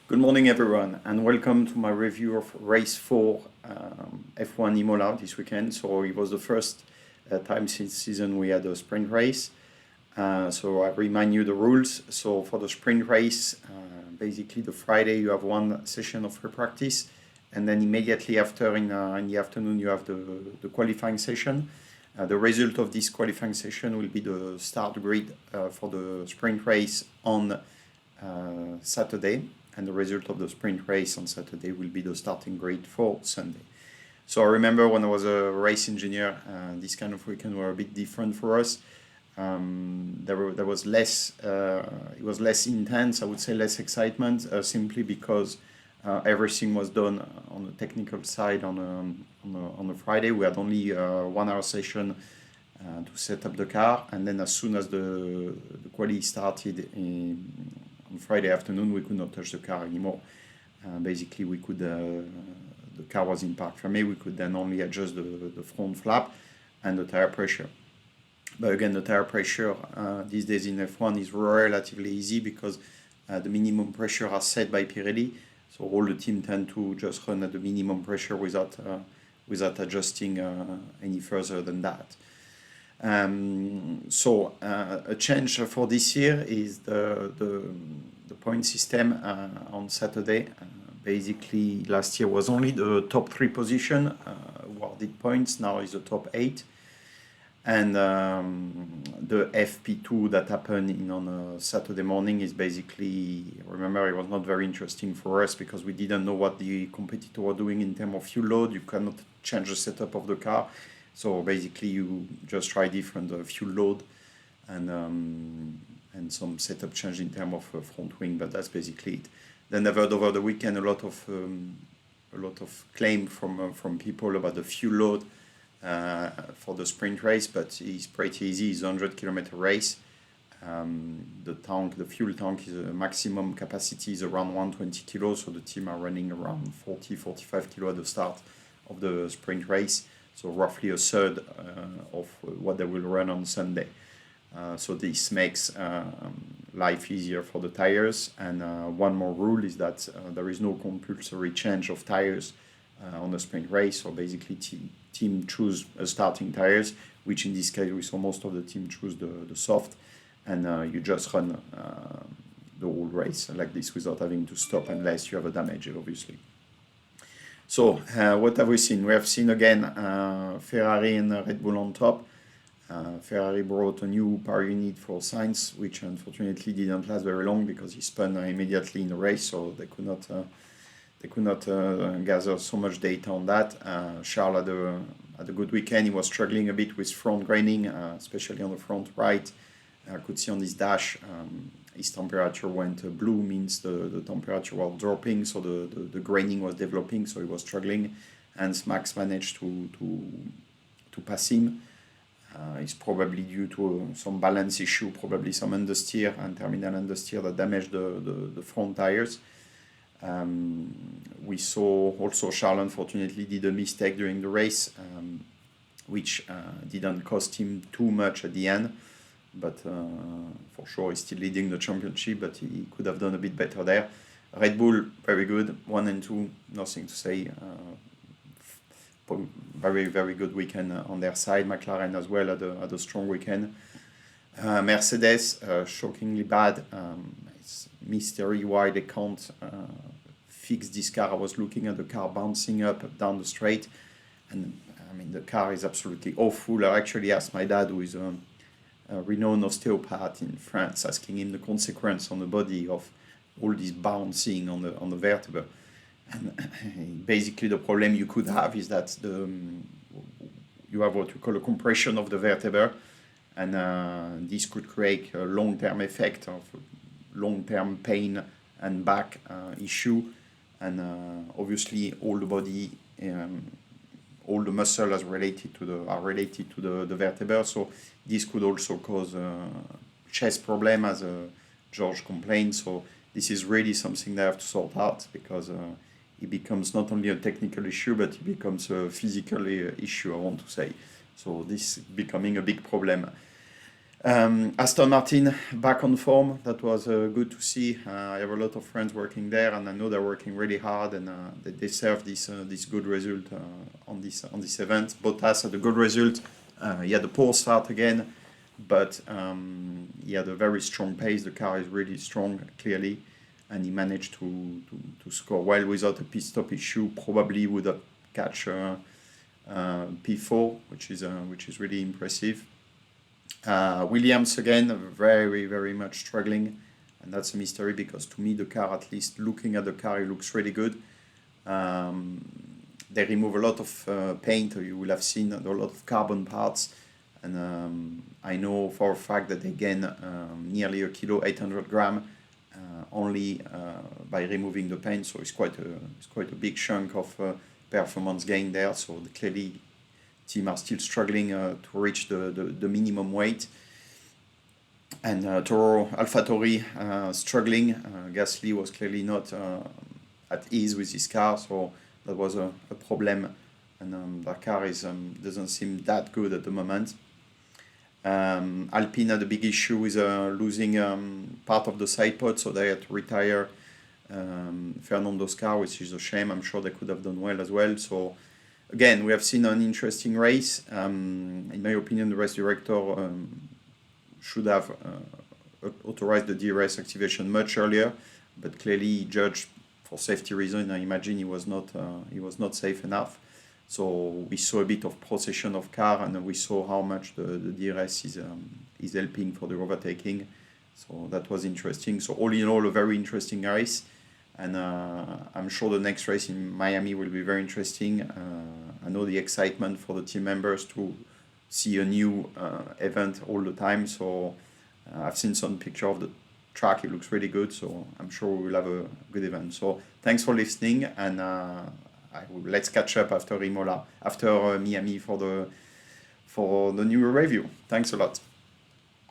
Good morning, everyone, and welcome to my review of race 4 F1 Imola this weekend. So it was the first time since season we had a sprint race. So I remind you the rules. So for the sprint race, basically the Friday you have one session of free practice, and then immediately after in the afternoon you have the qualifying session. The result of this qualifying session will be the start grid for the sprint race on Saturday, and the result of the sprint race on Saturday will be the starting grid for Sunday. So I remember when I was a race engineer, this kind of weekend were a bit different for us. There was less, it was less intense, I would say less excitement, simply because everything was done on the technical side on a Friday. We had only a 1 hour session to set up the car, and then as soon as the quali started on Friday afternoon, we could not touch the car anymore. Basically, we could, the car was in park fermé, we could then only adjust the front flap and the tire pressure. But again, the tire pressure these days in F1 is relatively easy because the minimum pressure are set by Pirelli. So all the team tend to just run at the minimum pressure without adjusting any further than that. So a change for this year is the point system on Saturday. Basically, last year was only the top 3 position awarded points. Now is the top 8, and the FP2 that happened on a Saturday morning is basically, remember, it was not very interesting for us because we didn't know what the competitor were doing in terms of fuel load. You cannot change the setup of the car. So basically, you just try different fuel load and some setup change in terms of front wing, but that's basically it. Then I've heard over the weekend a lot of claim from people about the fuel load for the sprint race, but it's pretty easy. It's a 100-kilometer race. The fuel tank is maximum capacity is around 120 kilos, so the team are running around 40-45 kilos at the start of the sprint race. So roughly a third of what they will run on Sunday. So this makes life easier for the tires. And one more rule is that there is no compulsory change of tires on the sprint race. So basically team choose starting tires, which in this case we saw most of the team choose the soft. And you just run the whole race like this without having to stop unless you have a damage, obviously. So what have we seen? We have seen again Ferrari and Red Bull on top. Ferrari brought a new power unit for Sainz, which unfortunately didn't last very long because he spun immediately in the race, so they could not gather so much data on that. Charles had a good weekend. He was struggling a bit with front graining, especially on the front right. I could see on his dash his temperature went blue, means the temperature was dropping, so the graining was developing, so he was struggling, and Max managed to pass him. It's probably due to some balance issue, probably some understeer and terminal understeer that damaged the front tires. We saw also Charles unfortunately did a mistake during the race, which didn't cost him too much at the end. But for sure he's still leading the championship, but he could have done a bit better there. Red Bull, very good, 1 and 2, nothing to say. Very, very good weekend on their side. McLaren as well had a strong weekend. Mercedes, shockingly bad. It's mystery why they can't fix this car. I was looking at the car bouncing up down the straight, and I mean the car is absolutely awful. I actually asked my dad, who is a renowned osteopath in France, asking him the consequence on the body of all this bouncing on the vertebra. And basically the problem you could have is that you have what you call a compression of the vertebra, and this could create a long-term effect of long-term pain and back issue, and obviously all the body, all the muscle are related to the vertebra, so this could also cause chest problem, as George complained. So this is really something they have to sort out, because it becomes not only a technical issue, but it becomes a physical issue, I want to say. So this is becoming a big problem. Aston Martin back on form. That was good to see. I have a lot of friends working there, and I know they're working really hard, and they deserve this good result on this event. Bottas had a good result. He had a poor start again, but he had a very strong pace. The car is really strong, clearly, and he managed to score well without a pit stop issue. Probably would have catch P4, which is really impressive. Williams again, very, very much struggling, and that's a mystery because to me the car, at least looking at the car, it looks really good. They remove a lot of paint. You will have seen a lot of carbon parts, and I know for a fact that they gain nearly a kilo, 800 gram, only by removing the paint. So it's quite a big chunk of performance gain there. So clearly team are still struggling to reach the minimum weight. And AlphaTauri struggling. Gasly was clearly not at ease with his car, so that was a problem. And their car doesn't seem that good at the moment. Alpine had a big issue with losing part of the side pod, so they had to retire Fernando's car, which is a shame. I'm sure they could have done well as well. So again, we have seen an interesting race. In my opinion, the race director should have authorized the DRS activation much earlier, but clearly he judged for safety reasons. I imagine he was not safe enough. So we saw a bit of procession of car, and we saw how much the DRS is helping for the overtaking. So that was interesting. So all in all, a very interesting race. And I'm sure the next race in Miami will be very interesting. I know the excitement for the team members to see a new event all the time. So I've seen some picture of the track. It looks really good. So I'm sure we will have a good event. So thanks for listening. And let's catch up after Imola, after Miami for the new review. Thanks a lot.